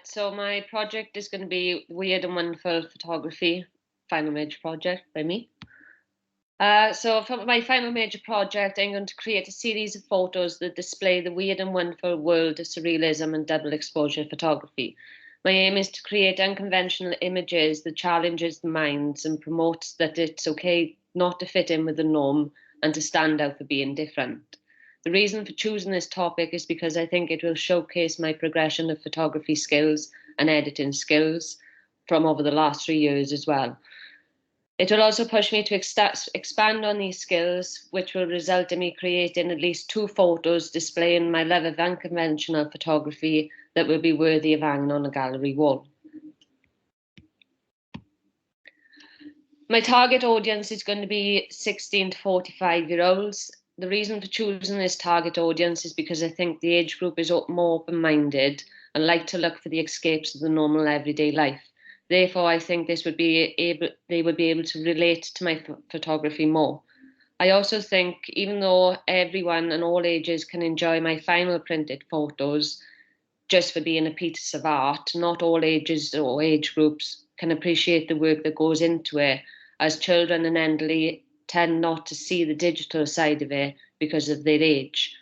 So my project is going to be Weird and Wonderful Photography, final major project by me. So for my final major project, I'm going to create a series of photos that display the weird and wonderful world of surrealism and double exposure photography. My aim is to create unconventional images that challenges the minds and promotes that it's okay not to fit in with the norm and to stand out for being different. The reason for choosing this topic is because I think it will showcase my progression of photography skills and editing skills from over the last 3 years as well. It will also push me to expand on these skills, which will result in me creating at least 2 photos displaying my love of unconventional photography that will be worthy of hanging on a gallery wall. My target audience is going to be 16 to 45-year-olds. The reason for choosing this target audience is because I think the age group is more open-minded and like to look for the escapes of the normal everyday life. Therefore, I think they would be able to relate to my photography more. I also think even though everyone and all ages can enjoy my final printed photos just for being a piece of art, not all ages or age groups can appreciate the work that goes into it, as children and elderly tend not to see the digital side of it because of their age.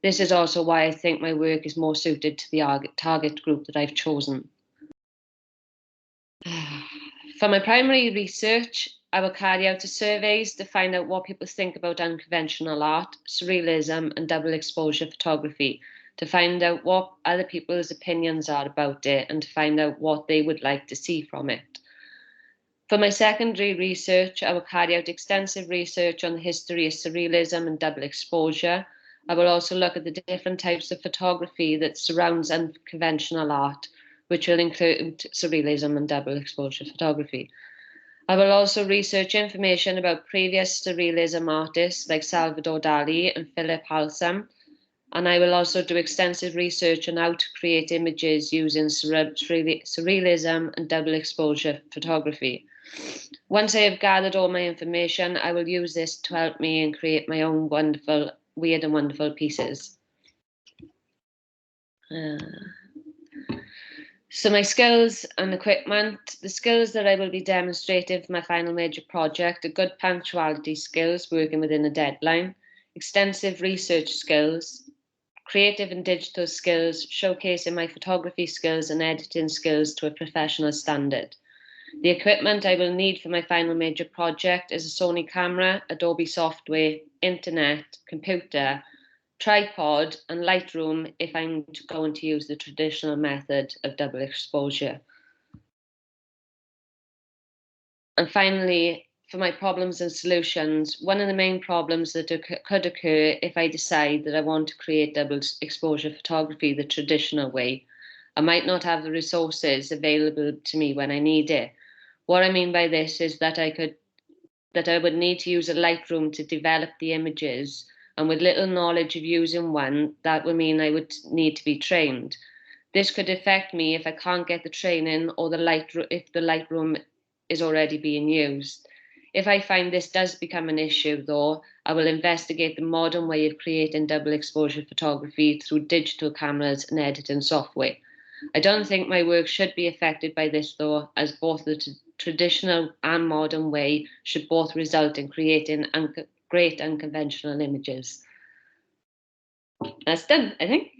This is also why I think my work is more suited to the target group that I've chosen. For my primary research, I will carry out surveys to find out what people think about unconventional art, surrealism, and double exposure photography, to find out what other people's opinions are about it and to find out what they would like to see from it. For my secondary research, I will carry out extensive research on the history of surrealism and double exposure. I will also look at the different types of photography that surrounds unconventional art, which will include surrealism and double exposure photography. I will also research information about previous surrealism artists like Salvador Dali and Philip Halsam, and I will also do extensive research on how to create images using surrealism and double exposure photography. Once I have gathered all my information, I will use this to help me and create my own wonderful, weird and wonderful pieces. So my skills and equipment, the skills that I will be demonstrating for my final major project are good punctuality skills, working within a deadline, extensive research skills, creative and digital skills, showcasing my photography skills and editing skills to a professional standard. The equipment I will need for my final major project is a Sony camera, Adobe software, internet, computer, tripod, and Lightroom if I'm going to use the traditional method of double exposure. And finally, for my problems and solutions, one of the main problems that could occur if I decide that I want to create double exposure photography the traditional way, I might not have the resources available to me when I need it. What I mean by this is that I would need to use a Lightroom to develop the images, and with little knowledge of using one, that would mean I would need to be trained. This could affect me if I can't get the training or if the Lightroom is already being used. If I find this does become an issue, though, I will investigate the modern way of creating double exposure photography through digital cameras and editing software. I don't think my work should be affected by this, though, as both the traditional and modern way should both result in creating great unconventional images. That's done, I think.